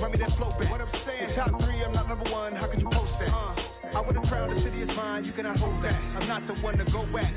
run me that flow back. What I'm saying, top 3, I'm not number 1. How could you post that? I would have crowned the city is mine. You cannot hold that. I'm not the one to go at.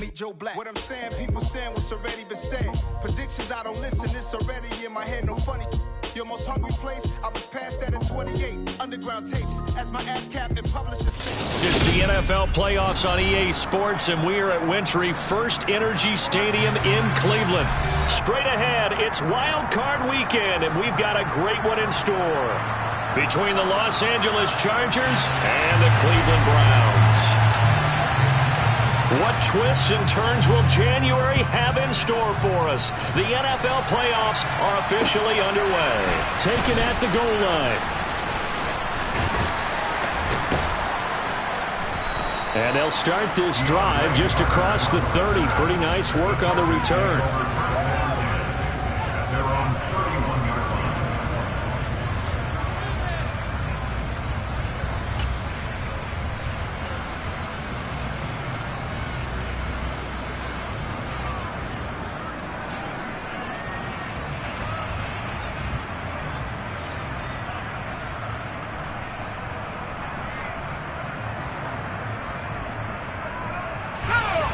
Meet Joe Black. What I'm saying, people saying what's already been said. Predictions, I don't listen. It's already in my head. No funny. Your most hungry place, I was past that at 28. Underground tapes, as my ass cap and publishers say. It's the NFL playoffs on EA Sports, and we are at Wintry First Energy Stadium in Cleveland. Straight ahead, it's Wild Card Weekend, and we've got a great one in store between the Los Angeles Chargers and the Cleveland Browns. What twists and turns will January have in store for us? The NFL playoffs are officially underway. Taken at the goal line. And they'll start this drive just across the 30. Pretty nice work on the return.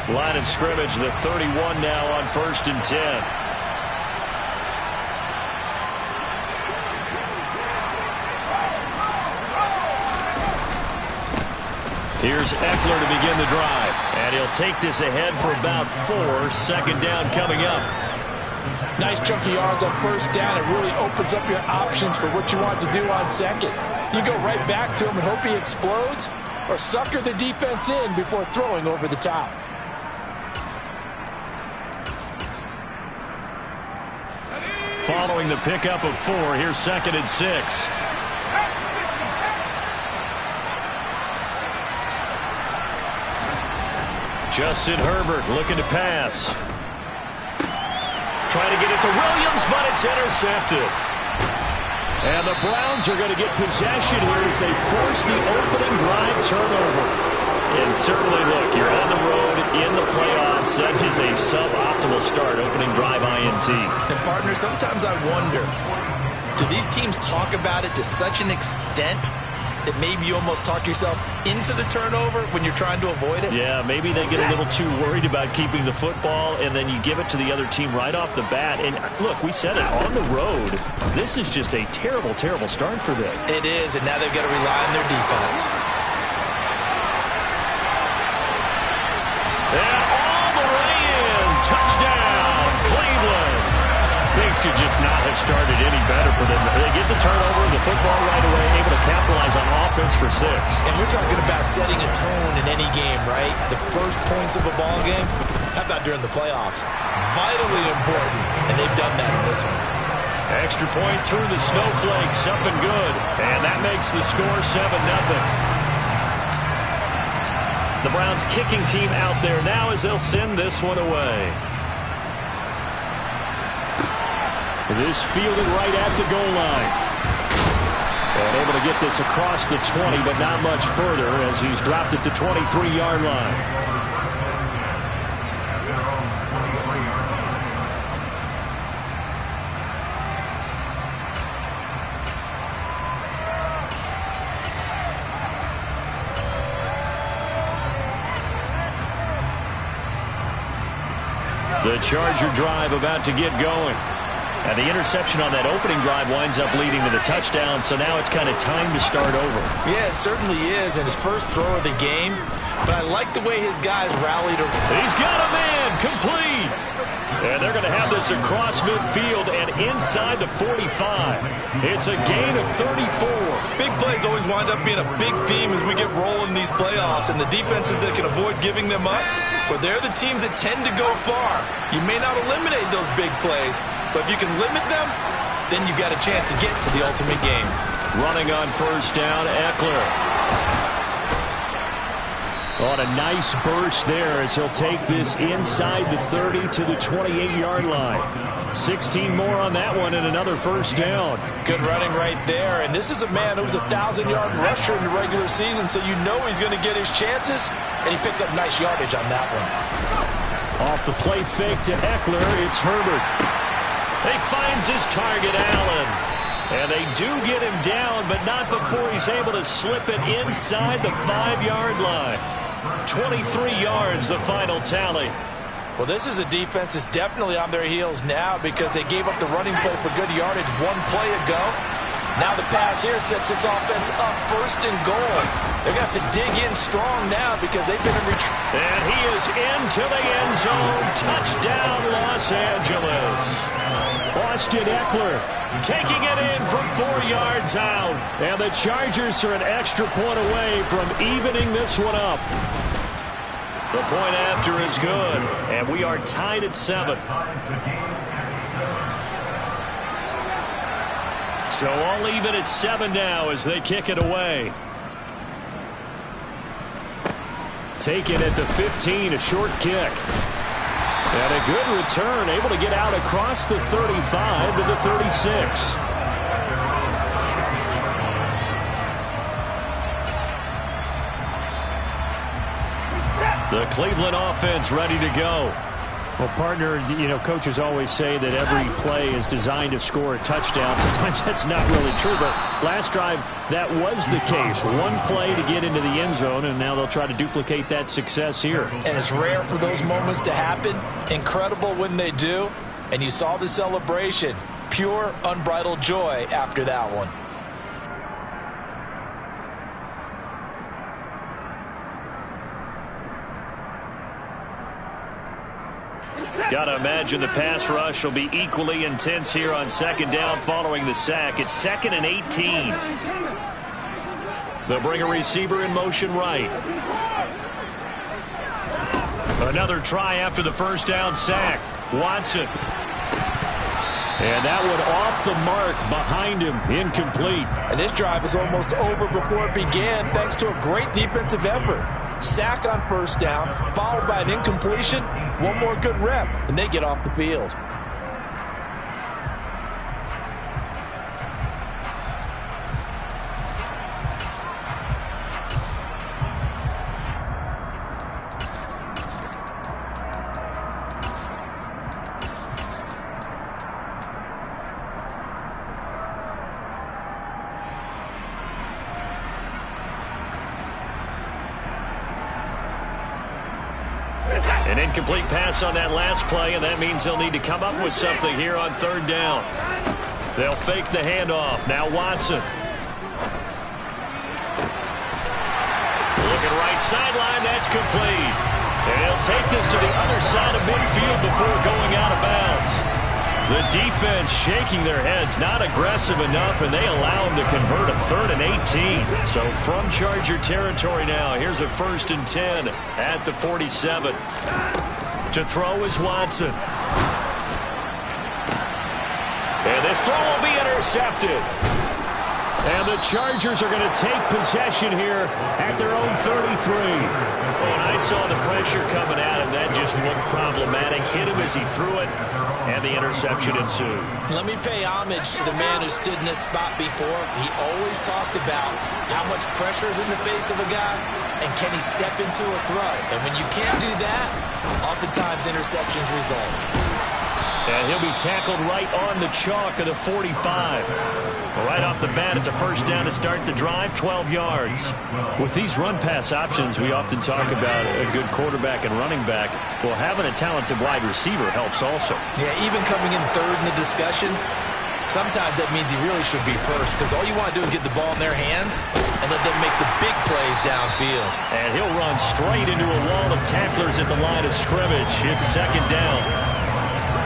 Line of scrimmage, the 31 now on 1st and 10. Here's Eckler to begin the drive. And he'll take this ahead for about 4. Second down coming up. Nice chunk of yards on 1st down. It really opens up your options for what you want to do on 2nd. You go right back to him and hope he explodes, or sucker the defense in before throwing over the top. Following the pickup of 4, here's 2nd and 6. Justin Herbert looking to pass. Trying to get it to Williams, but it's intercepted. And the Browns are going to get possession here as they force the opening drive turnover. And certainly, look, you're on the road in the playoffs. That is a suboptimal start, opening drive INT. And, partner, sometimes I wonder, do these teams talk about it to such an extent that maybe you almost talk yourself into the turnover when you're trying to avoid it? Yeah, maybe they get a little too worried about keeping the football, and then you give it to the other team right off the bat. And, look, we said it, on the road, this is just a terrible, terrible start for them. It is, and now they've got to rely on their defense. And all the way in. Touchdown, Cleveland. Things could just not have started any better for them. They get the turnover, the football right away, able to capitalize on offense for 6. And we're talking about setting a tone in any game, right? The first points of a ball game, how about during the playoffs? Vitally important, and they've done that in this one. Extra point through the snowflakes, up and good. And that makes the score 7-0. The Browns kicking team out there now as they'll send this one away. This fielded right at the goal line. And able to get this across the 20, but not much further as he's dropped it to 23-yard line. The Charger drive about to get going. And the interception on that opening drive winds up leading to the touchdown, so now it's kind of time to start over. Yeah, it certainly is, and his first throw of the game. But I like the way his guys rallied. He's got a man, complete. And they're going to have this across midfield and inside the 45. It's a gain of 34. Big plays always wind up being a big theme as we get rolling these playoffs, and the defenses that can avoid giving them up, well, they're the teams that tend to go far. You may not eliminate those big plays, but if you can limit them, then you've got a chance to get to the ultimate game. Running on 1st down, Eckler. On a nice burst there as he'll take this inside the 30 to the 28-yard line. 16 more on that one and another 1st down. Good running right there. And this is a man who was a 1,000-yard rusher in the regular season, so you know he's going to get his chances, and he picks up nice yardage on that one. Off the play fake to Eckler, it's Herbert. He finds his target, Allen. And And they do get him down, but not before he's able to slip it inside the 5-yard line. 23 yards, the final tally. Well, this is a defense that's definitely on their heels now because they gave up the running play for good yardage one play ago. Now the pass here sets this offense up 1st and goal. They're going to have to dig in strong now because they've been in retreat. And he is into the end zone. Touchdown, Los Angeles. Austin Ekeler taking it in from 4 yards out. And the Chargers are an extra point away from evening this one up. The point after is good, and we are tied at 7. So all even at 7 now as they kick it away. Taken at the 15, a short kick. And a good return, able to get out across the 35 to the 36. The Cleveland offense ready to go. Well, partner, coaches always say that every play is designed to score a touchdown. Sometimes that's not really true, but last drive, that was the case. One play to get into the end zone, and now they'll try to duplicate that success here. And it's rare for those moments to happen. Incredible when they do. And you saw the celebration. Pure, unbridled joy after that one. Got to imagine the pass rush will be equally intense here on 2nd down following the sack. It's 2nd and 18. They'll bring a receiver in motion right. Another try after the 1st down sack. Watson. And that one off the mark behind him. Incomplete. And this drive is almost over before it began thanks to a great defensive effort. Sack on 1st down, followed by an incompletion. One more good rep, and they get off the field. An incomplete pass on that last play, and that means they'll need to come up with something here on 3rd down. They'll fake the handoff. Now Watson. Looking right sideline. That's complete. And he'll take this to the other side of midfield before going out of bounds. The defense shaking their heads, not aggressive enough, and they allow him to convert a 3rd and 18. So from Charger territory now, here's a 1st and 10 at the 47. To throw is Watson. And this throw will be intercepted. And the Chargers are going to take possession here at their own 33. And I saw the pressure coming at him. That just looked problematic. Hit him as he threw it, and the interception ensued. Let me pay homage to the man who stood in this spot before. He always talked about how much pressure is in the face of a guy, and can he step into a throw. And when you can't do that, oftentimes interceptions result. And he'll be tackled right on the chalk of the 45. Well, right off the bat, it's a 1st down to start the drive, 12 yards. With these run-pass options, we often talk about a good quarterback and running back. Well, having a talented wide receiver helps also. Yeah, even coming in 3rd in the discussion, sometimes that means he really should be 1st because all you want to do is get the ball in their hands and let them make the big plays downfield. And he'll run straight into a wall of tacklers at the line of scrimmage. It's 2nd down.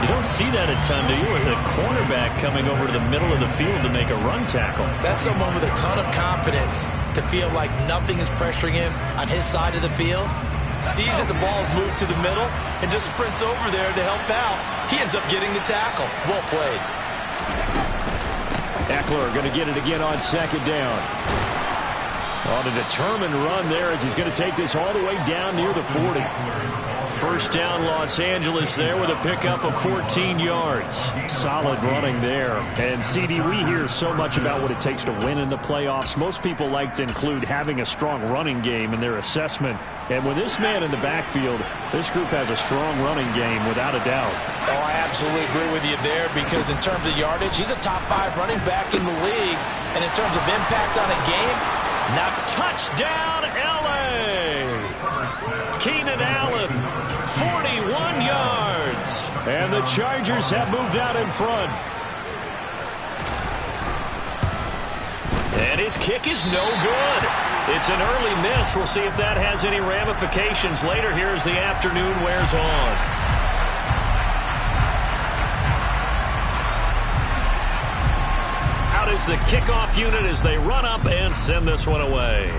You don't see that a ton, do you? With a cornerback coming over to the middle of the field to make a run tackle. That's someone with a ton of confidence to feel like nothing is pressuring him on his side of the field. Sees that the ball's moved to the middle and just sprints over there to help out. He ends up getting the tackle. Well played. Ekeler going to get it again on 2nd down. On a determined run there as he's going to take this all the way down near the 40. First down, Los Angeles there with a pickup of 14 yards. Solid running there. And, CD, we hear so much about what it takes to win in the playoffs. Most people like to include having a strong running game in their assessment. And with this man in the backfield, this group has a strong running game without a doubt. Oh, I absolutely agree with you there, because in terms of yardage, he's a top 5 running back in the league. And in terms of impact on a game, now touchdown, L.A. Keenan Allen, 41 yards. And the Chargers have moved out in front. And his kick is no good. It's an early miss. We'll see if that has any ramifications later here as the afternoon wears on. Out is the kickoff unit as they run up and send this one away.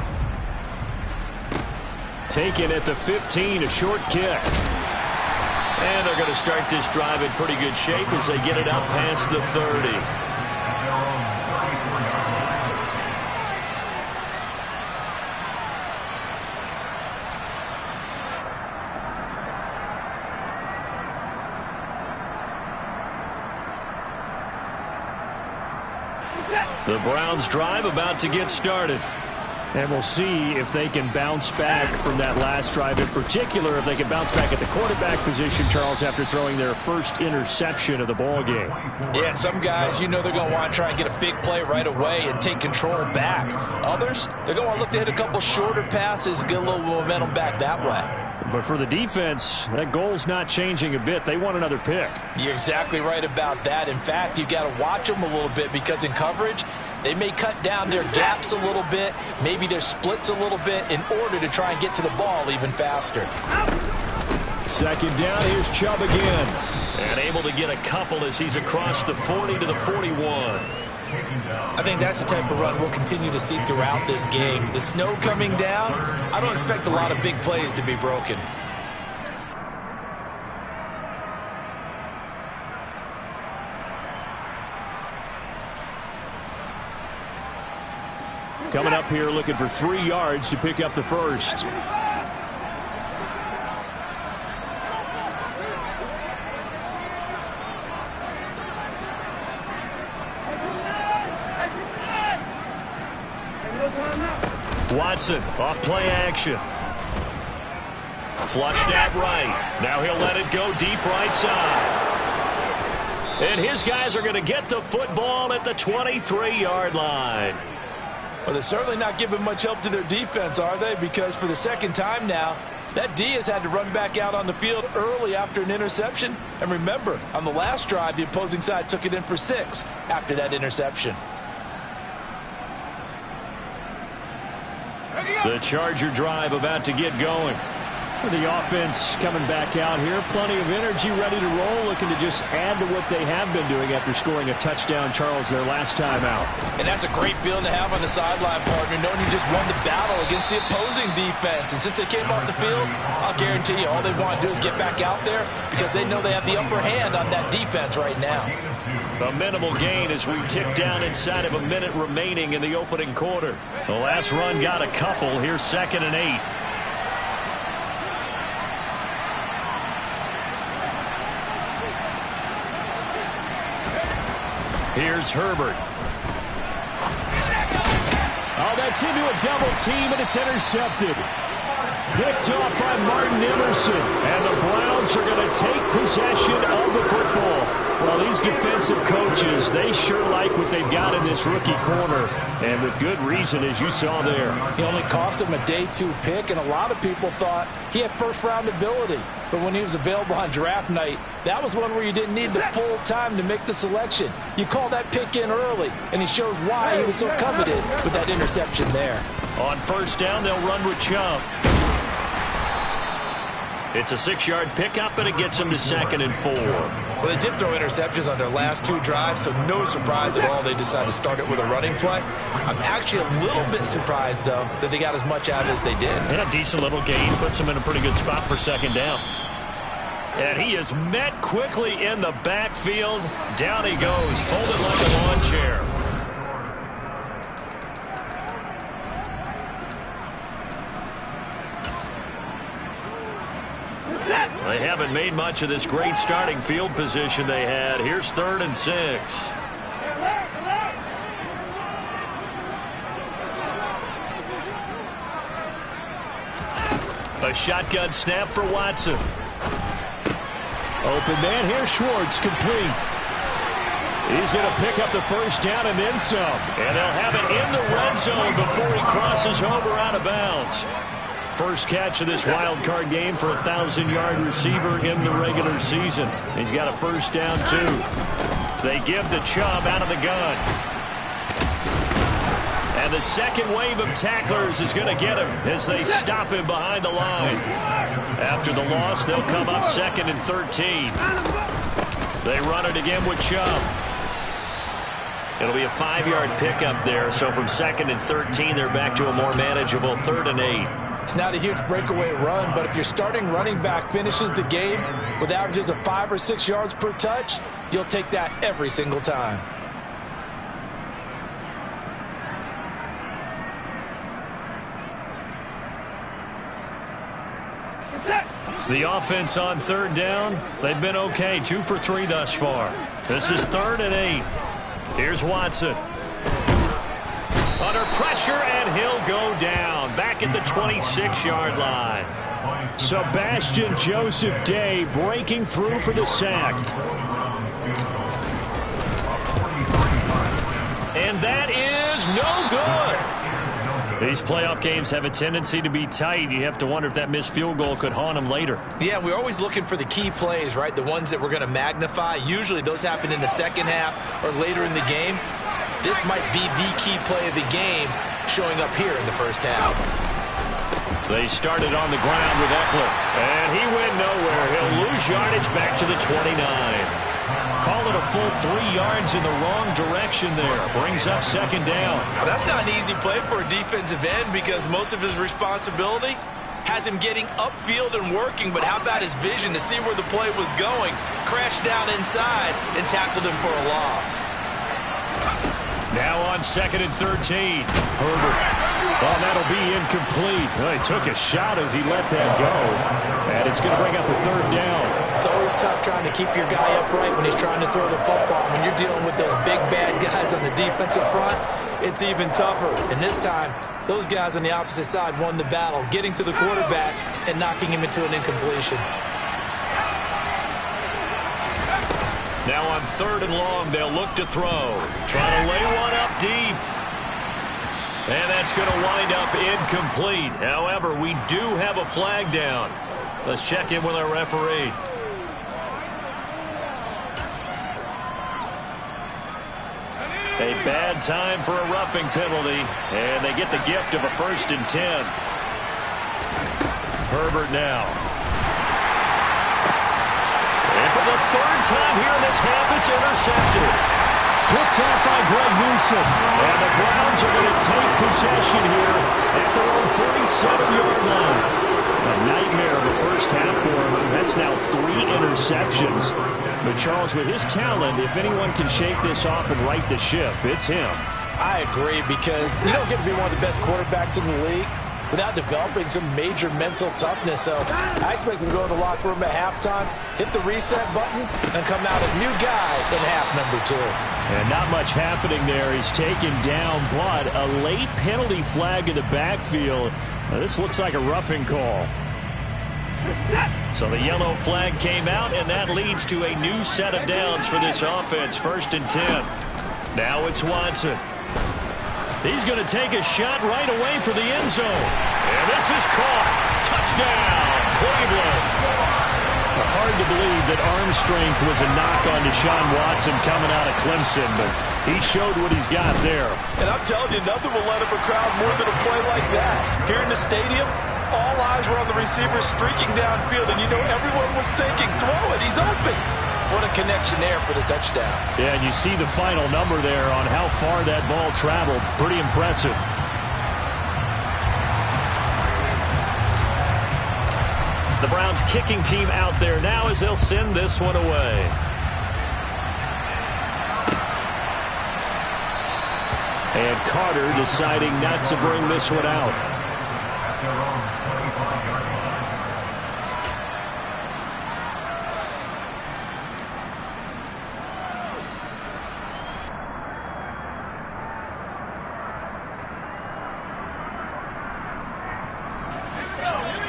Taken at the 15, a short kick. And they're going to start this drive in pretty good shape as they get it out past the 30. The Browns drive about to get started. And we'll see if they can bounce back from that last drive. In particular, if they can bounce back at the quarterback position, Charles, after throwing their first interception of the ball game. Yeah, and some guys, you know they're going to want to try and get a big play right away and take control back. Others, they're going to want to look to hit a couple shorter passes, get a little momentum back that way. But for the defense, that goal's not changing a bit. They want another pick. You're exactly right about that. In fact, you've got to watch them a little bit, because in coverage, they may cut down their gaps a little bit, maybe their splits a little bit, in order to try and get to the ball even faster. Second down, here's Chubb again. And able to get a couple as he's across the 40 to the 41. I think that's the type of run we'll continue to see throughout this game. The snow coming down, I don't expect a lot of big plays to be broken. Coming up here looking for 3 yards to pick up the first. Watson off play action. Flushed out right. Now he'll let it go deep right side. And his guys are going to get the football at the 23-yard line. Well, they're certainly not giving much help to their defense, are they? Because for the second time now, that D has had to run back out on the field early after an interception. And remember, on the last drive, the opposing side took it in for 6 after that interception. The Charger drive about to get going. The offense coming back out here. Plenty of energy, ready to roll, looking to just add to what they have been doing after scoring a touchdown, Charles, their last time out. And that's a great feeling to have on the sideline, partner, knowing you just won the battle against the opposing defense. And since they came off the field, I'll guarantee you all they want to do is get back out there, because they know they have the upper hand on that defense right now. A minimal gain as we tick down inside of a minute remaining in the opening quarter. The last run got a couple. Here's 2nd and 8. Here's Herbert. Oh, that's into a double team, and it's intercepted. Picked off by Martin Emerson. And the Browns are going to take possession of the football. Well, these defensive coaches, they sure like what they've got in this rookie corner. And with good reason, as you saw there. He only cost him a day 2 pick, and a lot of people thought he had first-round ability. But when he was available on draft night, that was one where you didn't need the full time to make the selection. You call that pick in early, and he shows why he was so coveted with that interception there. On first down, they'll run with Chubb. It's a 6-yard pickup, and it gets them to 2nd and 4. Well, they did throw interceptions on their last 2 drives, so no surprise at all they decided to start it with a running play. I'm actually a little bit surprised, though, that they got as much out as they did. And a decent little gain puts them in a pretty good spot for 2nd down. And he is met quickly in the backfield. Down he goes, folded like a lawn chair. They haven't made much of this great starting field position they had. Here's 3rd and 6. A shotgun snap for Watson. Open man here, Schwartz, complete. He's going to pick up the first down and then some. And they'll have it in the red zone before he crosses over out of bounds. First catch of this wild card game for a 1,000-yard receiver in the regular season. He's got a first down, too. They give to Chubb out of the gun. And the second wave of tacklers is going to get him as they stop him behind the line. After the loss, they'll come up 2nd and 13. They run it again with Chubb. It'll be a 5-yard pickup there, so from 2nd and 13, they're back to a more manageable 3rd and 8. It's not a huge breakaway run, but if your starting running back finishes the game with averages of 5 or 6 yards per touch, you'll take that every single time. The offense on 3rd down, they've been okay, 2 for 3 thus far. This is 3rd and 8. Here's Watson. Under pressure, and he'll go down. Back at the 26-yard line. Sebastian Joseph Day breaking through for the sack. And that is no good. These playoff games have a tendency to be tight. You have to wonder if that missed field goal could haunt them later. Yeah, we're always looking for the key plays, right? The ones that we're going to magnify. Usually those happen in the second half or later in the game. This might be the key play of the game showing up here in the first half. They started on the ground with Eckler, and he went nowhere. He'll lose yardage back to the 29. Call it a full 3 yards in the wrong direction there. Brings up 2nd down. Now, that's not an easy play for a defensive end because most of his responsibility has him getting upfield and working, but how about his vision to see where the play was going, crashed down inside, and tackled him for a loss. Now on 2nd and 13. Herbert. Oh, that'll be incomplete. Well, he took a shot as he let that go. And it's going to bring up a 3rd down. It's always tough trying to keep your guy upright when he's trying to throw the football. When you're dealing with those big, bad guys on the defensive front, it's even tougher. And this time, those guys on the opposite side won the battle, getting to the quarterback and knocking him into an incompletion. Now on 3rd and long, they'll look to throw. Trying to lay one up deep. And that's going to wind up incomplete. However, we do have a flag down. Let's check in with our referee. A bad time for a roughing penalty. And they get the gift of a 1st and 10. Herbert now. And for the 3rd time here in this half, it's intercepted. Picked off by Greg Newsome. And the Browns are going to take possession here at their own 47-yard line. A nightmare of the first half for him. That's now 3 interceptions. But Charles, with his talent, if anyone can shake this off and right the ship, it's him. I agree, because you don't get to be one of the best quarterbacks in the league without developing some major mental toughness. So I expect him to go in the locker room at halftime, hit the reset button, and come out a new guy in half number 2. And not much happening there. He's taken down, but a late penalty flag in the backfield. Now, this looks like a roughing call. So the yellow flag came out, and that leads to a new set of downs for this offense. 1st and 10. Now it's Watson. He's going to take a shot right away for the end zone. And this is caught. Touchdown, Cleveland. Hard to believe that arm strength was a knock on Deshaun Watson coming out of Clemson, but he showed what he's got there. And I'm telling you, nothing will let up a crowd more than a play like that. Here in the stadium, all eyes were on the receiver streaking downfield, and you know everyone was thinking, throw it, he's open. What a connection there for the touchdown. Yeah, and you see the final number there on how far that ball traveled. Pretty impressive. The Browns kicking team out there now as they'll send this one away. And Carter deciding not to bring this one out.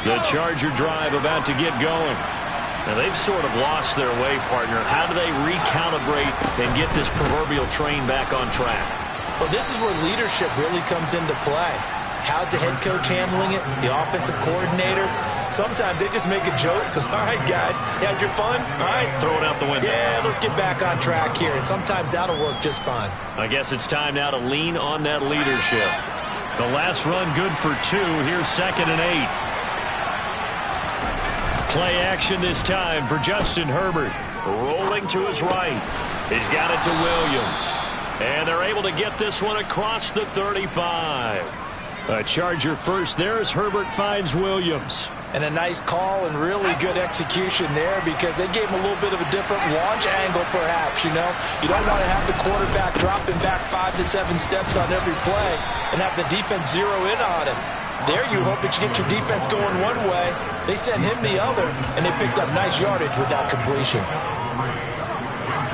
The Charger drive about to get going. Now, they've sort of lost their way, partner. How do they recalibrate and get this proverbial train back on track? Well, this is where leadership really comes into play. How's the head coach handling it? The offensive coordinator? Sometimes they just make a joke because, all right, guys, you had your fun? All right. Throw it out the window. Yeah, let's get back on track here. And sometimes that'll work just fine. I guess it's time now to lean on that leadership. The last run good for 2. Here's 2nd and 8. Play action this time for Justin Herbert. Rolling to his right. He's got it to Williams. And they're able to get this one across the 35. A Charger first there as Herbert finds Williams. And a nice call and really good execution there because they gave him a little bit of a different launch angle perhaps, you know. You don't want to have the quarterback dropping back 5 to 7 steps on every play and have the defense zero in on him. There you hope that you get your defense going one way. They sent him the other, and they picked up nice yardage with that completion.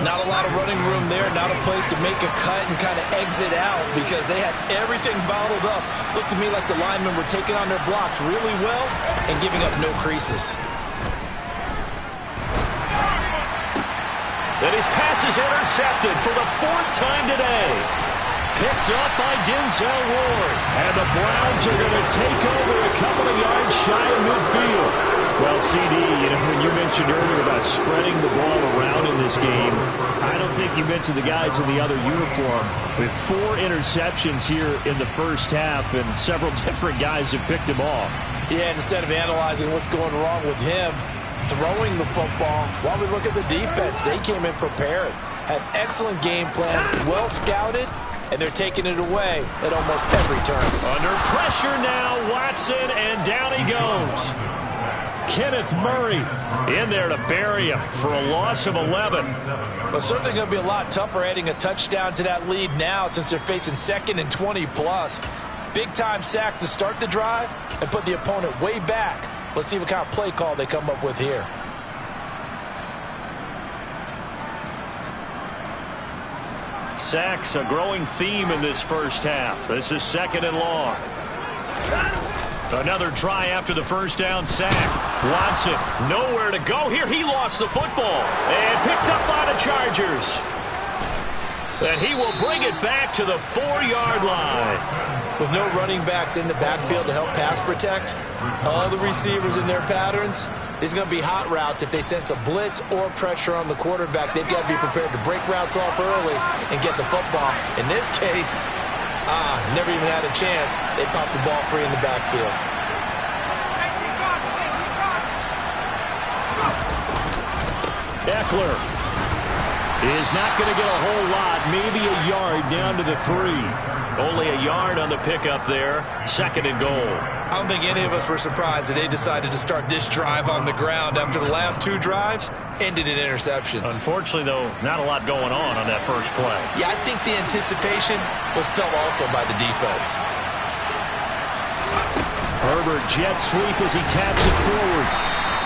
Not a lot of running room there, not a place to make a cut and kind of exit out because they had everything bottled up. Looked to me like the linemen were taking on their blocks really well and giving up no creases. And his pass is intercepted for the 4th time today. Picked up by Denzel Ward. And the Browns are going to take over a couple of yards shy of midfield. Well, CD, when you mentioned earlier about spreading the ball around in this game, I don't think you mentioned the guys in the other uniform. With 4 interceptions here in the first half, and several different guys have picked him off. Yeah, and instead of analyzing what's going wrong with him, throwing the football, while we look at the defense, they came in prepared. Had excellent game plan, well scouted, and they're taking it away at almost every turn. Under pressure now, Watson, and down he goes. Kenneth Murray in there to bury him for a loss of 11. Well, certainly going to be a lot tougher adding a touchdown to that lead now since they're facing 2nd and 20+. Big-time sack to start the drive and put the opponent way back. Let's see what kind of play call they come up with here. Sacks, a growing theme in this first half. This is 2nd and long. Another try after the first down sack. Watson, nowhere to go here. He lost the football and picked up by the Chargers. And he will bring it back to the 4-yard line. With no running backs in the backfield to help pass protect, all the receivers in their patterns, these are going to be hot routes. If they sense a blitz or pressure on the quarterback, they've got to be prepared to break routes off early and get the football. In this case, never even had a chance. They popped the ball free in the backfield. Eckler is not going to get a whole lot, maybe a yard down to the 3. Only a yard on the pickup there. 2nd and goal. I don't think any of us were surprised that they decided to start this drive on the ground after the last 2 drives ended in interceptions. Unfortunately, though, not a lot going on that first play. Yeah, I think the anticipation was felt also by the defense. Herbert jet sweep as he taps it forward.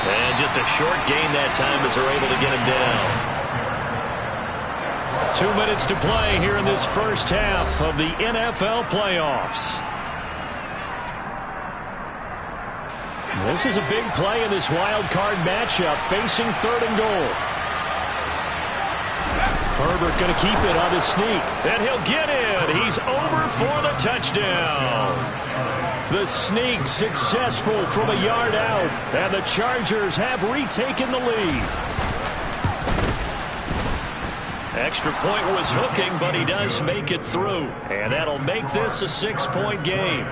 And just a short gain that time as they're able to get him down. 2 minutes to play here in this first half of the NFL playoffs. This is a big play in this wild card matchup facing 3rd and goal. Herbert going to keep it on his sneak. And he'll get in. He's over for the touchdown. The sneak successful from a yard out. And the Chargers have retaken the lead. Extra point was hooking, but he does make it through. And that'll make this a 6-point game.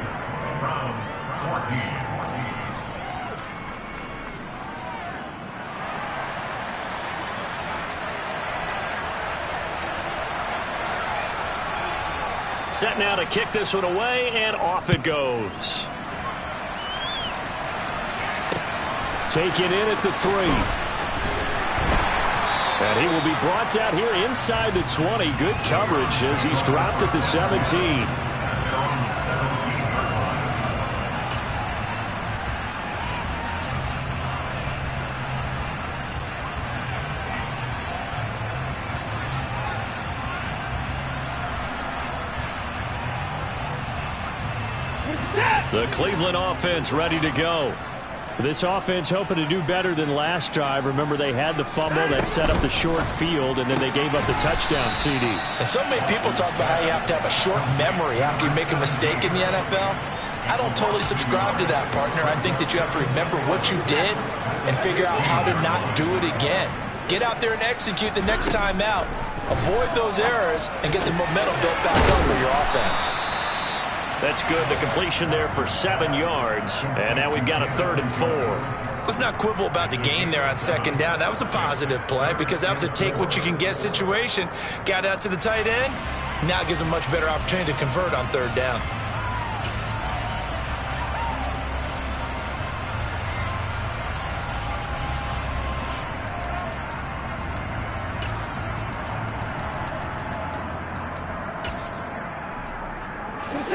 Set now to kick this one away, and off it goes. Take it in at the 3. And he will be brought down here inside the 20. Good coverage as he's dropped at the 17. The Cleveland offense ready to go. This offense hoping to do better than last drive. Remember, they had the fumble that set up the short field, and then they gave up the touchdown CD. And so many people talk about how you have to have a short memory after you make a mistake in the NFL. I don't totally subscribe to that, partner. I think that you have to remember what you did and figure out how to not do it again. Get out there and execute the next time out. Avoid those errors and get some momentum built back up for your offense. That's good. The completion there for 7 yards. And now we've got a 3rd and 4. Let's not quibble about the gain there on 2nd down. That was a positive play because that was a take-what-you-can-get situation. Got out to the tight end. Now it gives a much better opportunity to convert on 3rd down.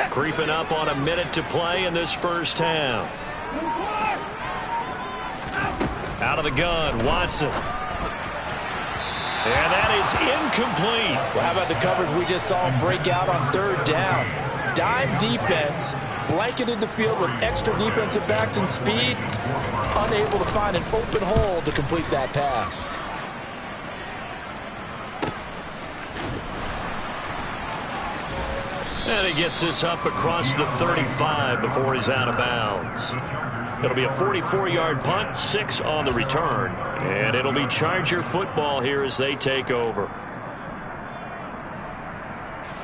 Creeping up on a minute to play in this first half. Out of the gun, Watson. And that is incomplete. Well, how about the coverage we just saw him break out on 3rd down? Dime defense, blanketed the field with extra defensive backs and speed, unable to find an open hole to complete that pass. And he gets this up across the 35 before he's out of bounds. It'll be a 44-yard punt, 6 on the return. And it'll be Charger football here as they take over.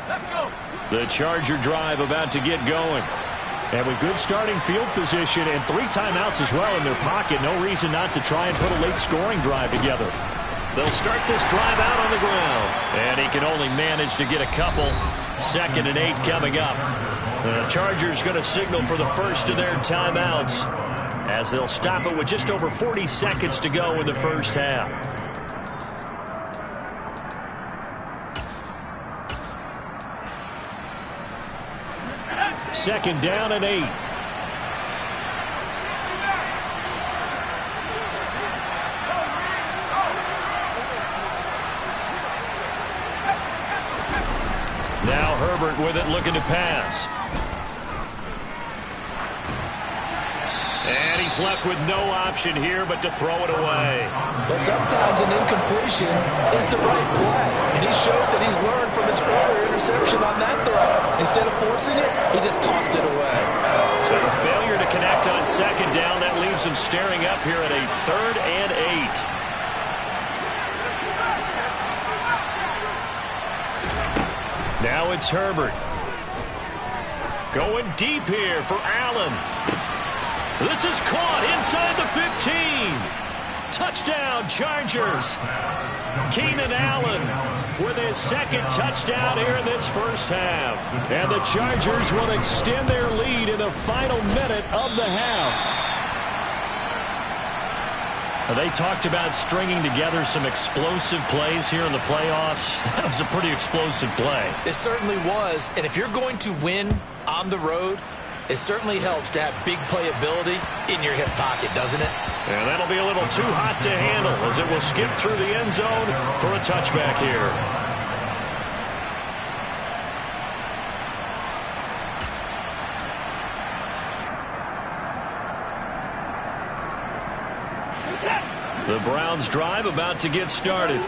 Let's go. The Charger drive about to get going. And with good starting field position and 3 timeouts as well in their pocket, no reason not to try and put a late scoring drive together. They'll start this drive out on the ground. And he can only manage to get a couple. 2nd and 8 coming up. The Chargers going to signal for the first of their timeouts as they'll stop it with just over 40 seconds to go in the first half. Second down and 8. Now Herbert with it, looking to pass. And he's left with no option here but to throw it away. But sometimes an incompletion is the right play. And he showed that he's learned from his earlier interception on that throw. Instead of forcing it, he just tossed it away. So a failure to connect on 2nd down. That leaves him staring up here at a 3rd and 8. Now it's Herbert. Going deep here for Allen. This is caught inside the 15. Touchdown, Chargers. Keenan Allen with his 2nd touchdown here in this first half. And the Chargers will extend their lead in the final minute of the half. They talked about stringing together some explosive plays here in the playoffs. That was a pretty explosive play. It certainly was. And if you're going to win on the road, it certainly helps to have big playability in your hip pocket, doesn't it? And that'll be a little too hot to handle as it will skip through the end zone for a touchback here. The Browns drive about to get started.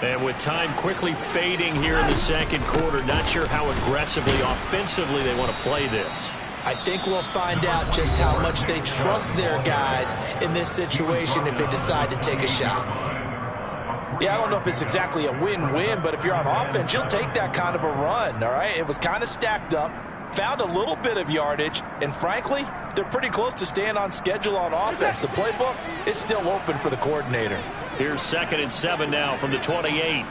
And with time quickly fading here in the 2nd quarter, not sure how aggressively, offensively they want to play this. I think we'll find out just how much they trust their guys in this situation if they decide to take a shot. Yeah, I don't know if it's exactly a win-win, but if you're on offense, you'll take that kind of a run, all right? It was kind of stacked up, found a little bit of yardage, and frankly, they're pretty close to staying on schedule on offense. The playbook is still open for the coordinator. Here's 2nd and 7 now from the 28.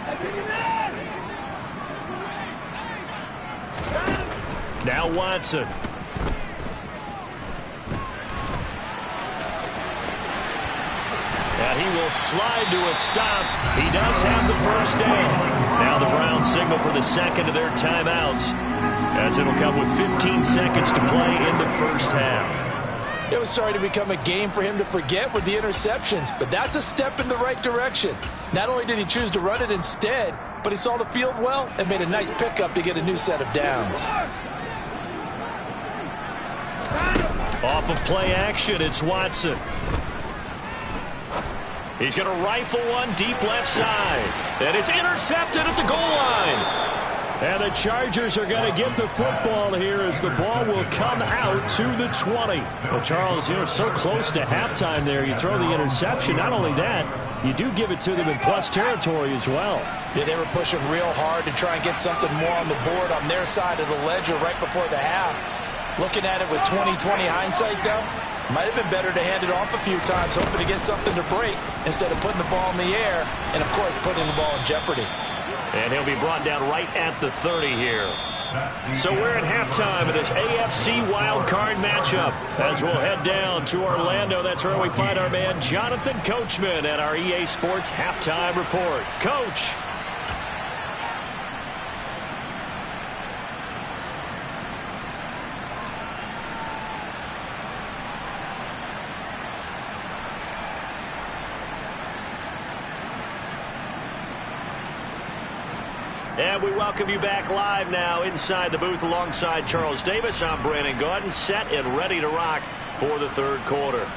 Now Watson. And he will slide to a stop. He does have the first down. Now the Browns signal for the 2nd of their timeouts, as it'll come with 15 seconds to play in the first half. It was starting to become a game for him to forget with the interceptions, but that's a step in the right direction. Not only did he choose to run it instead, but he saw the field well and made a nice pickup to get a new set of downs. Off of play action, it's Watson. He's going to rifle one deep left side. And it's intercepted at the goal line. And the Chargers are going to get the football here as the ball will come out to the 20. Well, Charles, so close to halftime there. You throw the interception. Not only that, you do give it to them in plus territory as well. Yeah, they were pushing real hard to try and get something more on the board on their side of the ledger right before the half. Looking at it with 20/20 hindsight, though, might have been better to hand it off a few times, hoping to get something to break instead of putting the ball in the air and, of course, putting the ball in jeopardy. And he'll be brought down right at the 30 here. So we're at halftime of this AFC wildcard matchup. As we'll head down to Orlando, that's where we find our man Jonathan Coachman at our EA Sports Halftime Report. Coach. And we welcome you back live now inside the booth alongside Charles Davis. I'm Brandon Gaudin, set and ready to rock for the third quarter.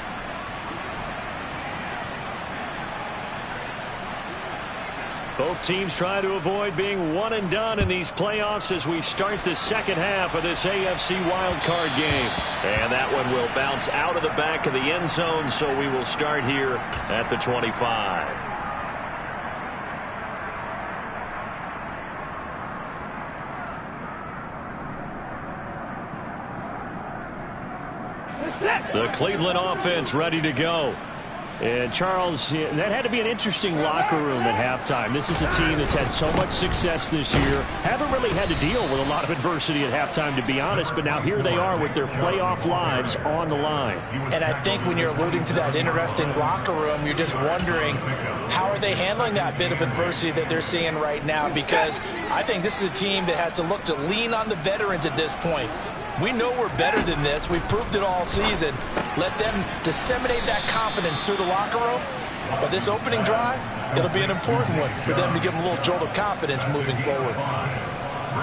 Both teams trying to avoid being one and done in these playoffs as we start the second half of this AFC wildcard game. And that one will bounce out of the back of the end zone, so we will start here at the 25. The Cleveland offense ready to go. And, Charles, that had to be an interesting locker room at halftime. This is a team that's had so much success this year. Haven't really had to deal with a lot of adversity at halftime, to be honest. But now here they are with their playoff lives on the line. And I think when you're alluding to that interesting locker room, you're just wondering, how are they handling that bit of adversity that they're seeing right now? Because I think this is a team that has to look to lean on the veterans at this point. We know we're better than this. We've proved it all season. Let them disseminate that confidence through the locker room. But this opening drive, it'll be an important one for them to give them a little jolt of confidence moving forward.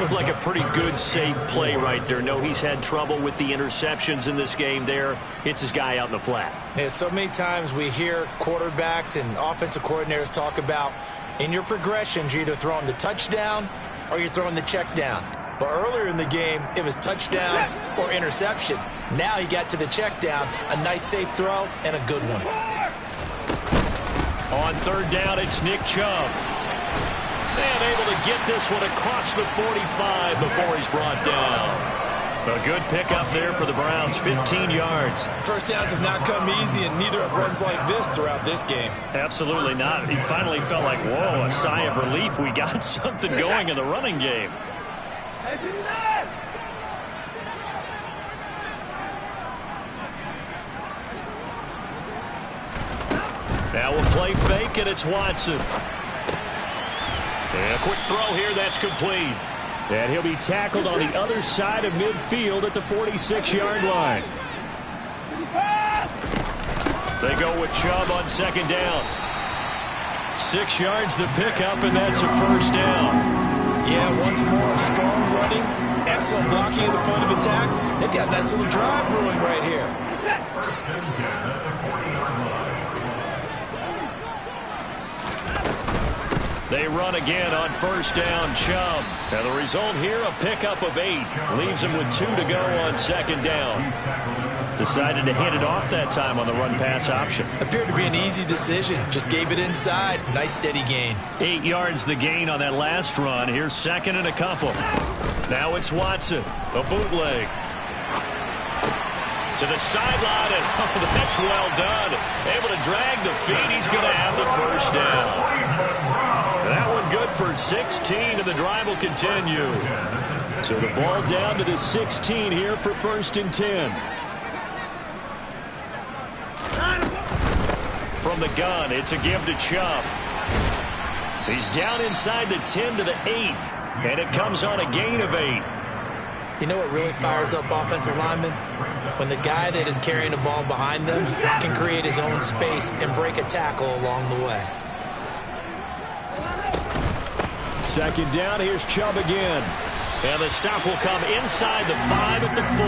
Looked like a pretty good, safe play right there. No, he's had trouble with the interceptions in this game there. Hits his guy out in the flat. Yeah, so many times we hear quarterbacks and offensive coordinators talk about in your progressions, you're either throwing the touchdown or you're throwing the check down. But earlier in the game, it was touchdown or interception. Now he got to the check down, a nice safe throw, and a good one. On third down, it's Nick Chubb. And able to get this one across the 45 before he's brought down. A good pickup there for the Browns, 15 yards. First downs have not come easy, and neither have runs like this throughout this game. Absolutely not. He finally felt like, whoa, a sigh of relief. We got something going in the running game. Now we'll play fake, and it's Watson. And a quick throw here, that's complete. And he'll be tackled on the other side of midfield at the 46-yard line. They go with Chubb on second down. 6 yards the pickup, and that's a first down. Yeah, once more, strong running, excellent blocking at the point of attack. They've got a nice little drive brewing right here. They run again on first down, Chubb. And the result here, a pickup of 8. Leaves him with 2 to go on second down. Decided to hand it off that time on the run-pass option. Appeared to be an easy decision. Just gave it inside. Nice steady gain. 8 yards the gain on that last run. Here's second and a couple. Now it's Watson. A bootleg. To the sideline, and oh, that's well done. Able to drag the feet. He's going to have the first down. That one good for 16, and the drive will continue. So the ball down to the 16 here for first and 10. From the gun, it's a give to Chubb. He's down inside the 10 to the 8, and it comes on a gain of 8. You know what really fires up offensive linemen? When the guy that is carrying the ball behind them can create his own space and break a tackle along the way. Second down, here's Chubb again. And the stop will come inside the 5 at the 4.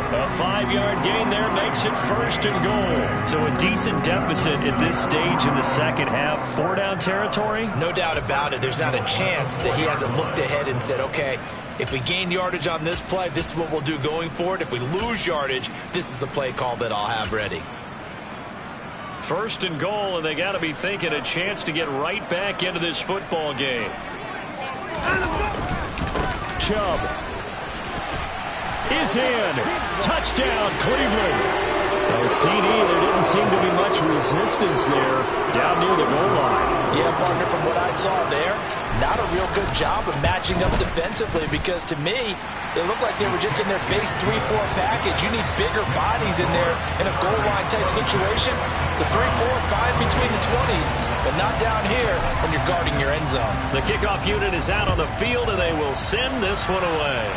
A 5-yard gain there makes it 1st and goal. So a decent deficit at this stage in the second half. 4-down territory? No doubt about it. There's not a chance that he hasn't looked ahead and said, okay, if we gain yardage on this play, this is what we'll do going forward. If we lose yardage, this is the play call that I'll have ready. 1st and goal, and they got to be thinking a chance to get right back into this football game. Chubb is in. Touchdown, Cleveland. CD, there didn't seem to be much resistance there down near the goal line. Yeah, partner, from what I saw there, not a real good job of matching up defensively, because to me, they looked like they were just in their base 3-4 package. You need bigger bodies in there in a goal line type situation. The 3-4, fine between the 20s, but not down here when you're guarding your end zone. The kickoff unit is out on the field, and they will send this one away.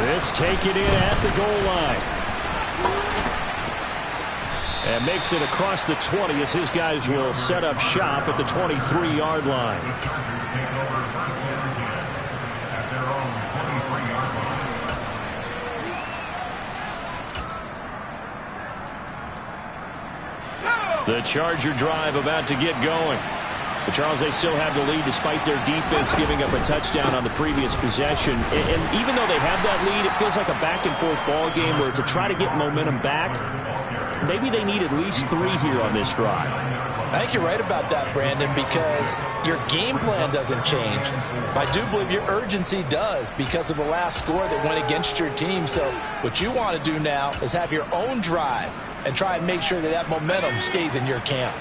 This taken in at the goal line. And makes it across the 20 as his guys will set up shop at the 23-yard line. The Charger drive about to get going. But Charles, they still have the lead despite their defense giving up a touchdown on the previous possession. And even though they have that lead, it feels like a back-and-forth ball game where to try to get momentum back, maybe they need at least 3 here on this drive. I think you're right about that, Brandon, because your game plan doesn't change. I do believe your urgency does because of the last score that went against your team. So what you want to do now is have your own drive and try and make sure that that momentum stays in your camp.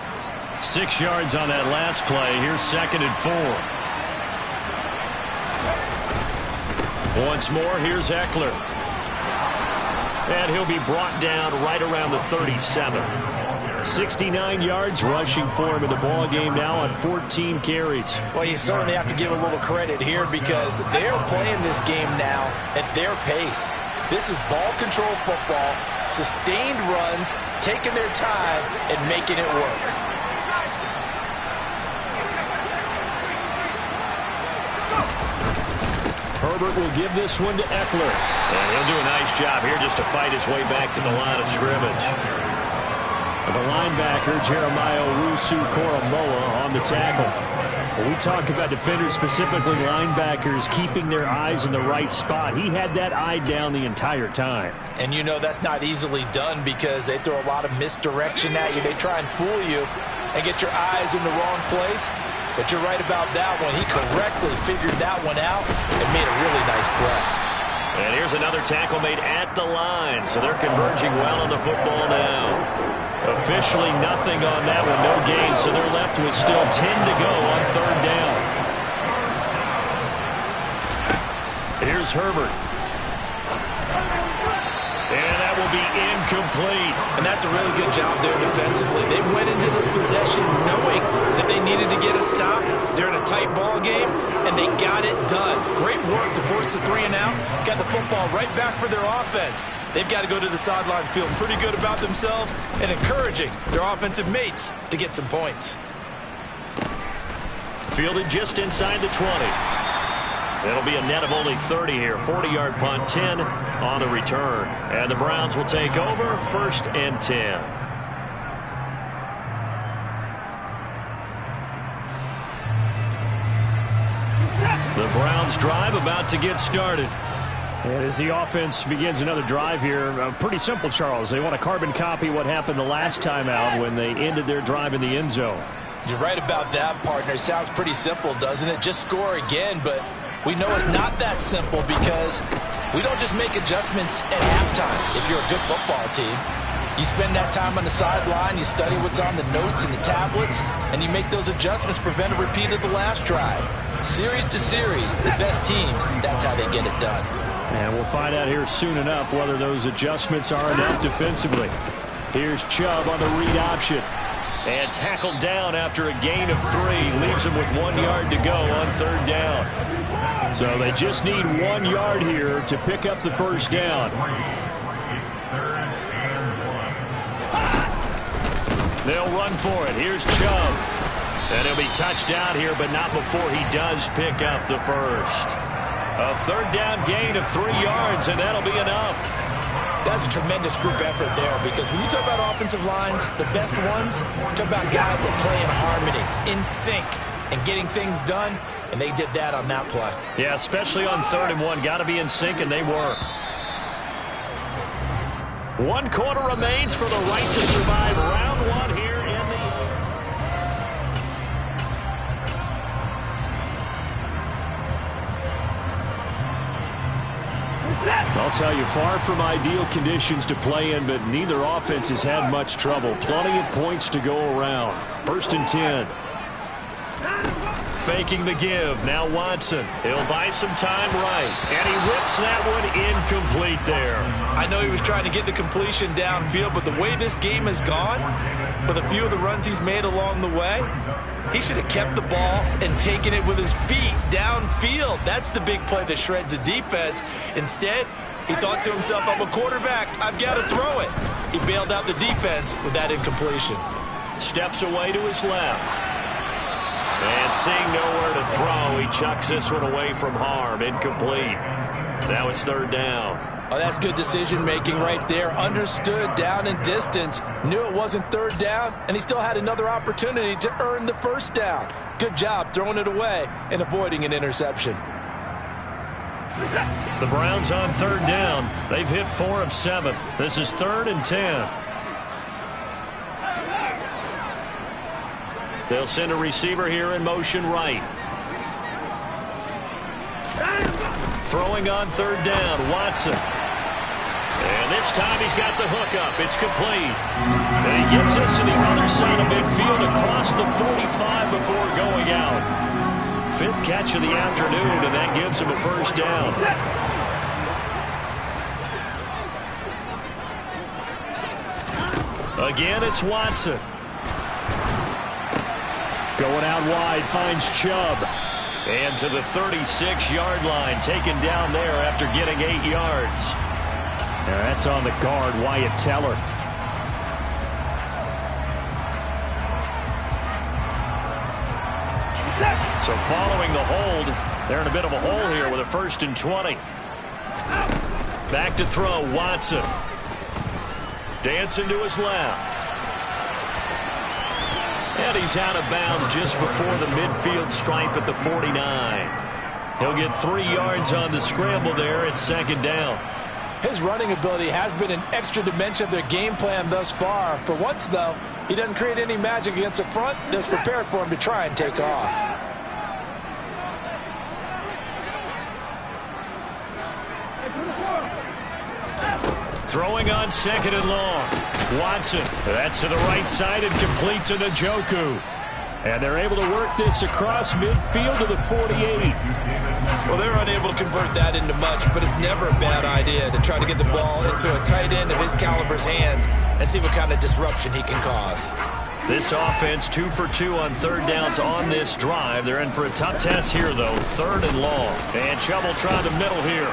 6 yards on that last play. Here's 2nd and 4. Once more, here's Eckler. And he'll be brought down right around the 37. 69 yards rushing for him in the ball game now on 14 carries. Well, you certainly have to give a little credit here because they're playing this game now at their pace. This is ball control football, sustained runs, taking their time and making it work. Herbert will give this one to Eckler. And he'll do a nice job here just to fight his way back to the line of scrimmage. The linebacker, Jeremiah Owusu-Koramoah, on the tackle. When we talk about defenders, specifically linebackers, keeping their eyes in the right spot, he had that eye down the entire time. And you know that's not easily done because they throw a lot of misdirection at you. They try and fool you and get your eyes in the wrong place. But you're right about that one. He correctly figured that one out and made a really nice play. And here's another tackle made at the line. So they're converging well on the football now. Officially nothing on that one. No gain. So they're left with still 10 to go on 3rd down. Here's Herbert. And that will be incomplete. And that's a really good job there defensively. They went into this possession knowing that they needed to get a stop. They're in a tight ball game, and they got it done. Great work to force the 3 and out. Got the football right back for their offense. They've got to go to the sidelines feeling pretty good about themselves and encouraging their offensive mates to get some points. Fielded just inside the 20. It'll be a net of only 30 here. 40-yard punt, 10 on the return. And the Browns will take over 1st and 10. The Browns drive about to get started. And as the offense begins another drive here, pretty simple, Charles. They want to carbon copy what happened the last time out when they ended their drive in the end zone. You're right about that, partner. Sounds pretty simple, doesn't it? Just score again, but we know it's not that simple because we don't just make adjustments at halftime if you're a good football team. You spend that time on the sideline, you study what's on the notes and the tablets, and you make those adjustments, prevent a repeat of the last drive. Series to series, the best teams, that's how they get it done. And we'll find out here soon enough whether those adjustments are enough defensively. Here's Chubb on the read option. And tackled down after a gain of 3. Leaves him with 1 yard to go on 3rd down. So they just need 1 yard here to pick up the 1st down. They'll run for it. Here's Chubb. And he'll be touched down here, but not before he does pick up the 1st. A Third down gain of 3 yards, and that'll be enough. That's a tremendous group effort there, because when you talk about offensive lines, the best ones, talk about guys that play in harmony, in sync, and getting things done, and they did that on that play. Yeah, especially on 3rd and 1. Got to be in sync, and they were. 1 quarter remains for the right to survive round 1 here in the... I'll tell you, far from ideal conditions to play in, but neither offense has had much trouble. Plenty of points to go around. 1st and 10. Faking the give. Now Watson. He'll buy some time right. And he whips that one incomplete there. I know he was trying to get the completion downfield, but the way this game has gone, with a few of the runs he's made along the way, he should have kept the ball and taken it with his feet downfield. That's the big play that shreds a defense. Instead, he thought to himself, I'm a quarterback, I've got to throw it. He bailed out the defense with that incompletion. Steps away to his left. And seeing nowhere to throw, he chucks this one away from harm. Incomplete. Now it's 3rd down. Oh, that's good decision-making right there. Understood down and distance. Knew it wasn't 3rd down, and he still had another opportunity to earn the 1st down. Good job throwing it away and avoiding an interception. The Browns on 3rd down. They've hit 4 of 7. This is 3rd and 10. They'll send a receiver here in motion right. Throwing on 3rd down, Watson. And this time he's got the hook up. It's complete. And he gets this to the other side of midfield across the 45 before going out. 5th catch of the afternoon, and that gives him a 1st down. Again, it's Watson. Going out wide, finds Chubb. And to the 36-yard line, taken down there after getting 8 yards. Now that's on the guard, Wyatt Teller. So following the hold, they're in a bit of a hole here with a 1st and 20. Back to throw, Watson. Dancing to his left. And he's out of bounds just before the midfield stripe at the 49. He'll get 3 yards on the scramble there. It's 2nd down. His running ability has been an extra dimension of their game plan thus far. For once, though, he doesn't create any magic against the front that's prepared for him to try and take off. Throwing on 2nd and long. Watson. That's to the right side and complete to Njoku. And they're able to work this across midfield to the 48. Well, they're unable to convert that into much, but it's never a bad idea to try to get the ball into a tight end of his caliber's hands and see what kind of disruption he can cause. This offense 2 for 2 on 3rd downs on this drive. They're in for a tough test here, though. 3rd and long. And Chubb will try the middle here.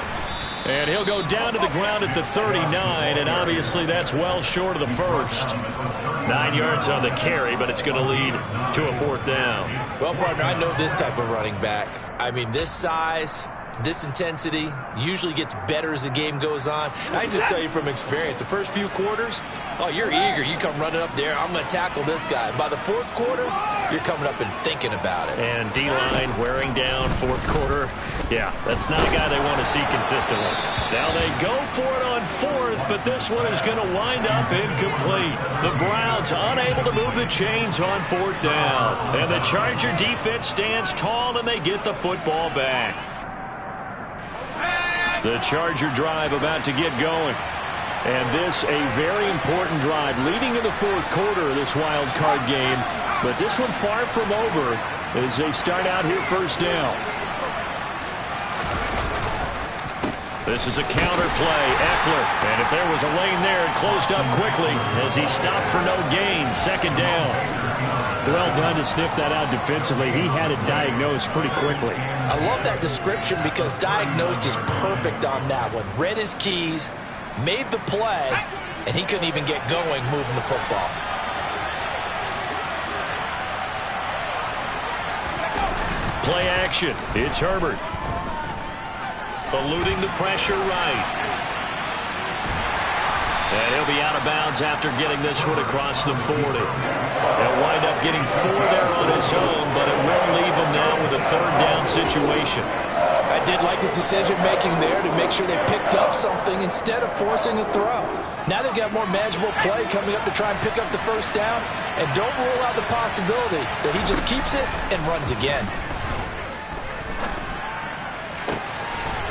And he'll go down to the ground at the 39, and obviously that's well short of the 1st. 9 yards on the carry, but it's going to lead to a 4th down. Well, partner, I know this type of running back. I mean, this size, this intensity usually gets better as the game goes on. And I can just tell you from experience, the first few quarters, oh, you're eager. You come running up there, I'm going to tackle this guy. By the 4th quarter, you're coming up and thinking about it. And D-line wearing down 4th quarter. Yeah, that's not a guy they want to see consistently. Now they go for it on 4th, but this one is going to wind up incomplete. The Browns unable to move the chains on 4th down. And the Charger defense stands tall, and they get the football back. The Charger drive about to get going. And this a very important drive leading in the 4th quarter of this wild card game. But this one far from over as they start out here 1st down. This is a counter play, Eckler. And if there was a lane there, it closed up quickly as he stopped for no gain. 2nd down. Well done to sniff that out defensively. He had it diagnosed pretty quickly. I love that description because diagnosed is perfect on that one. Read his keys, made the play, and he couldn't even get going moving the football. Play action. It's Herbert. eluding the pressure right. And he'll be out of bounds after getting this one across the 40. He'll wind up getting 4 there on his own, but it will leave him now with a third down situation. I did like his decision-making there to make sure they picked up something instead of forcing a throw. Now they've got more manageable play coming up to try and pick up the first down, and don't rule out the possibility that he just keeps it and runs again.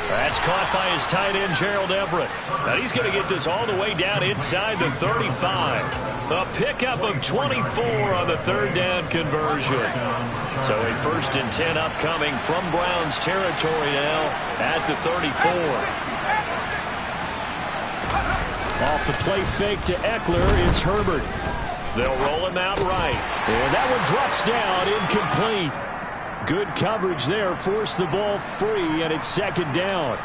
That's caught by his tight end, Gerald Everett. Now he's going to get this all the way down inside the 35. A pickup of 24 on the third down conversion. So a 1st and 10 upcoming from Browns territory now at the 34. Off the play fake to Eckler, it's Herbert. They'll roll him out right. And that one drops down, incomplete. Good coverage there, forced the ball free, and it's 2nd down.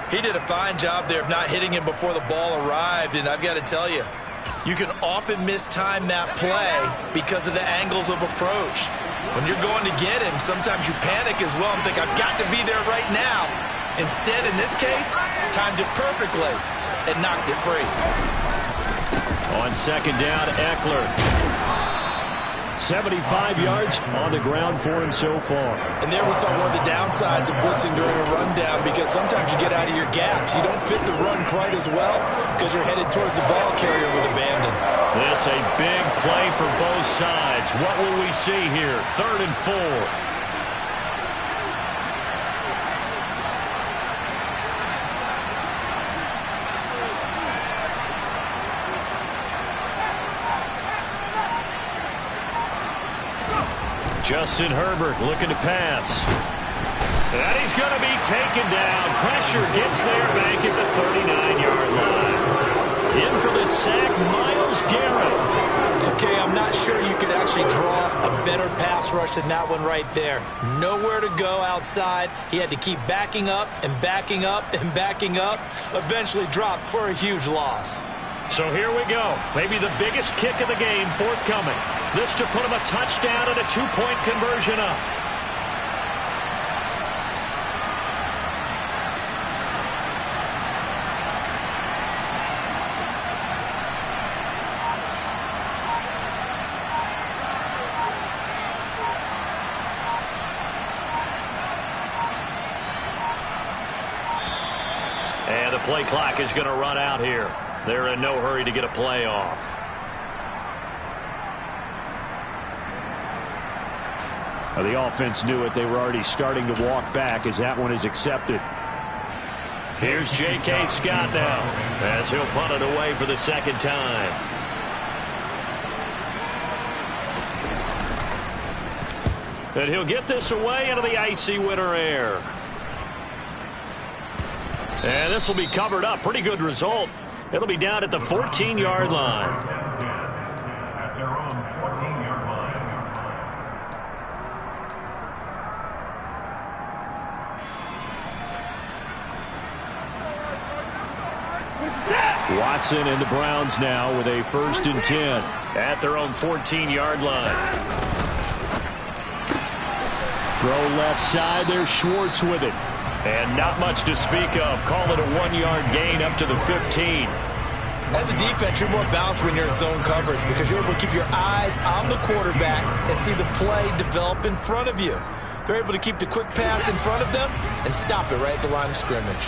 He did a fine job there of not hitting him before the ball arrived, and I've got to tell you, you can often mistime that play because of the angles of approach. When you're going to get him, sometimes you panic as well and think, I've got to be there right now. Instead, in this case, timed it perfectly and knocked it free. On 2nd down, Eckler. 75 yards on the ground for him so far. And there we saw one of the downsides of blitzing during a rundown, because sometimes you get out of your gaps. You don't fit the run quite as well because you're headed towards the ball carrier with abandon. This a big play for both sides. What will we see here? 3rd and 4. Justin Herbert looking to pass. And he's going to be taken down. Pressure gets there back at the 39-yard line. In for the sack, Myles Garrett. Okay, I'm not sure you could actually draw a better pass rush than that one right there. Nowhere to go outside. He had to keep backing up and backing up and backing up. Eventually dropped for a huge loss. So here we go. Maybe the biggest kick of the game forthcoming. This to put him a touchdown and a 2-point conversion up. And the play clock is going to run out here. They're in no hurry to get a play off. The offense knew it. They were already starting to walk back as that one is accepted. Here's J.K. Scott now as he'll punt it away for the 2nd time. And he'll get this away into the icy winter air. And this will be covered up. Pretty good result. It'll be down at the 14-yard line. Watson and the Browns now with a 1st and 10. At their own 14-yard line. Throw left side. There's Schwartz with it. And not much to speak of. Call it a 1-yard gain up to the 15. As a defense, you're more balanced when you're in zone coverage because you're able to keep your eyes on the quarterback and see the play develop in front of you. They're able to keep the quick pass in front of them and stop it right at the line of scrimmage.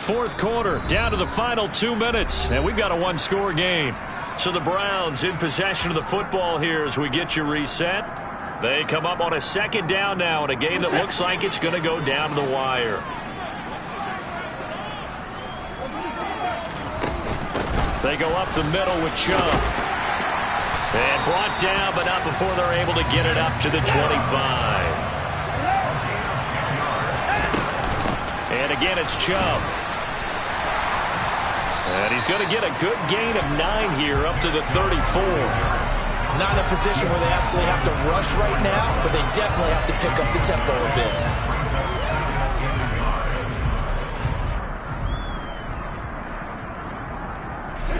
Fourth quarter, down to the final 2 minutes, and we've got a 1-score game. So the Browns in possession of the football here as we get you reset. They come up on a 2nd down now in a game that looks like it's going to go down to the wire. They go up the middle with Chubb. And brought down, but not before they're able to get it up to the 25. And again, it's Chubb. And he's going to get a good gain of 9 here up to the 34. Not in a position where they absolutely have to rush right now, but they definitely have to pick up the tempo a bit.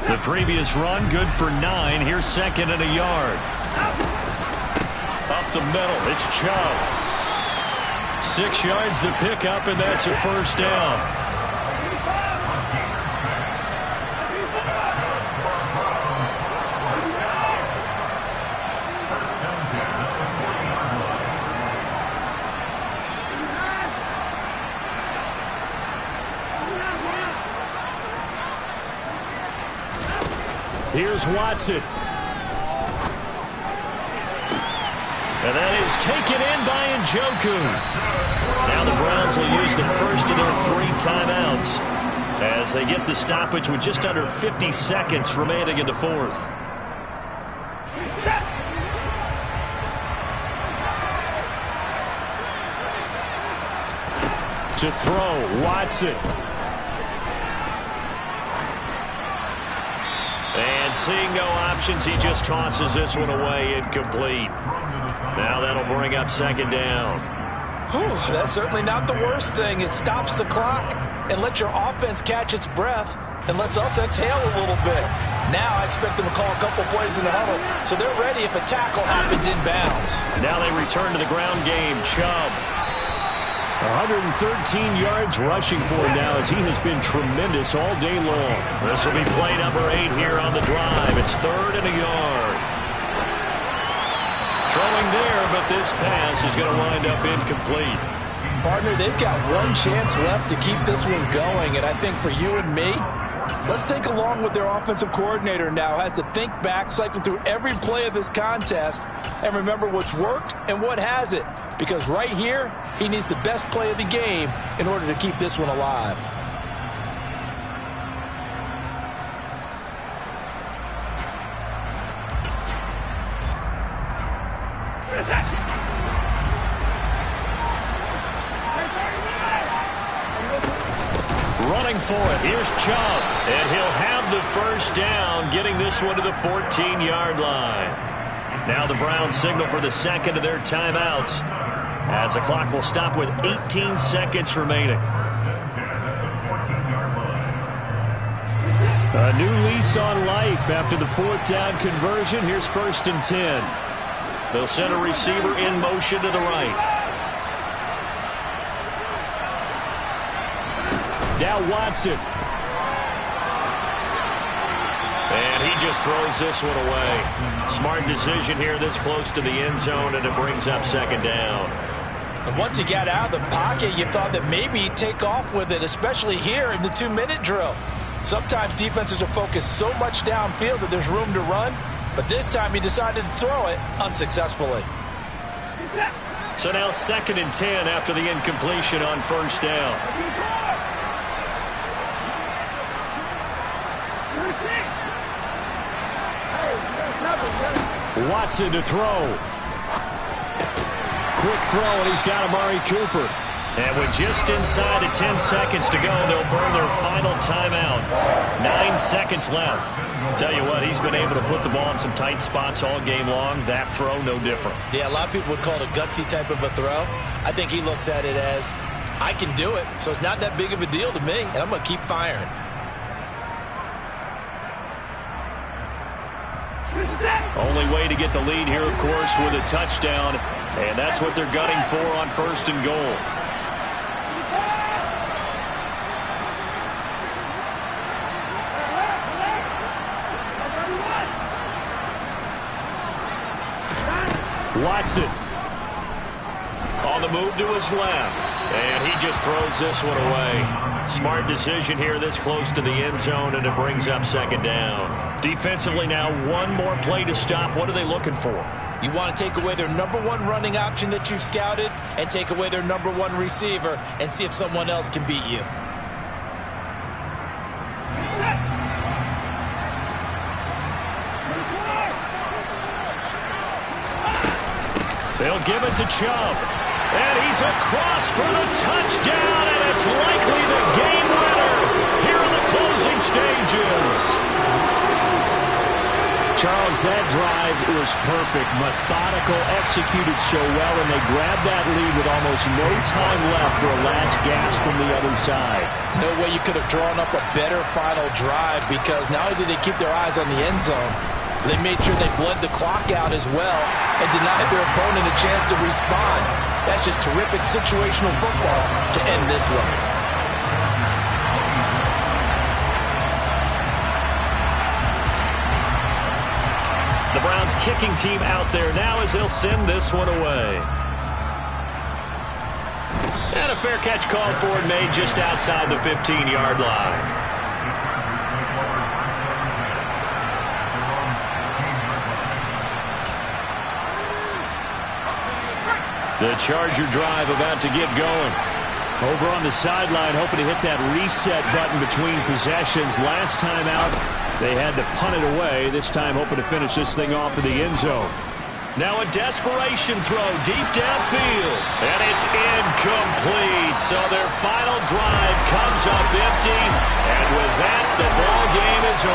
The previous run, good for 9. Here's 2nd and a yard. Up the middle. It's Chubb. 6 yards the pickup, and that's a first down. Here's Watson. And that is taken in by Njoku. Now the Browns will use the first of their 3 timeouts as they get the stoppage with just under 50 seconds remaining in the fourth. To throw, Watson. And seeing no options, he just tosses this one away, incomplete. Now that'll bring up second down. Whew, that's certainly not the worst thing. It stops the clock and lets your offense catch its breath and lets us exhale a little bit. Now I expect them to call a couple plays in the huddle, so they're ready if a tackle happens inbounds. Now they return to the ground game. Chubb. 113 yards rushing for him now as he has been tremendous all day long. This will be play number 8 here on the drive. It's 3rd and a yard. Throwing there, but this pass is going to wind up incomplete. Partner, they've got one chance left to keep this one going, and I think for you and me, let's think along with their offensive coordinator now. Has to think back, cycle through every play of this contest, and remember what's worked and what hasn't. Because right here, he needs the best play of the game in order to keep this one alive. Running for it. Here's Chubb. And he'll have the first down, getting this one to the 14-yard line. Now the Browns signal for the second of their timeouts as the clock will stop with 18 seconds remaining. A new lease on life after the 4th down conversion. Here's 1st and 10. They'll send a receiver in motion to the right. Now Watson. And he just throws this one away. Smart decision here this close to the end zone, and it brings up second down. And once he got out of the pocket, you thought that maybe he'd take off with it, especially here in the 2-minute drill. Sometimes defenses are focused so much downfield that there's room to run, but this time he decided to throw it unsuccessfully. So now 2nd and 10 after the incompletion on 1st down. Watson to throw. Quick throw, and he's got Amari Cooper. And with just inside of 10 seconds to go, they'll burn their final timeout. 9 seconds left. Tell you what, he's been able to put the ball in some tight spots all game long. That throw, no different. Yeah, a lot of people would call it a gutsy type of a throw. I think he looks at it as, I can do it, so it's not that big of a deal to me, and I'm going to keep firing. Only way to get the lead here, of course, with a touchdown. And that's what they're gunning for on 1st and goal. Watson. On the move to his left. And he just throws this one away. Smart decision here this close to the end zone, and it brings up second down. Defensively now, one more play to stop. What are they looking for? You want to take away their number 1 running option that you've scouted and take away their number 1 receiver and see if someone else can beat you. They'll give it to Chubb. And he's across for the touchdown, and it's likely the game winner here in the closing stages. Charles, that drive was perfect, methodical, executed so well, and they grabbed that lead with almost no time left for a last gasp from the other side. No way you could have drawn up a better final drive, because not only did they keep their eyes on the end zone, They made sure they bled the clock out as well and denied their opponent a chance to respond. That's just terrific situational football to end this one. The Browns kicking team out there now as they'll send this one away. And a fair catch called for and made just outside the 15-yard line. The Charger drive about to get going. Over on the sideline, hoping to hit that reset button between possessions. Last time out, they had to punt it away. This time, hoping to finish this thing off in the end zone. Now a desperation throw deep downfield. And it's incomplete. So their final drive comes up empty. And with that, the ball game is over.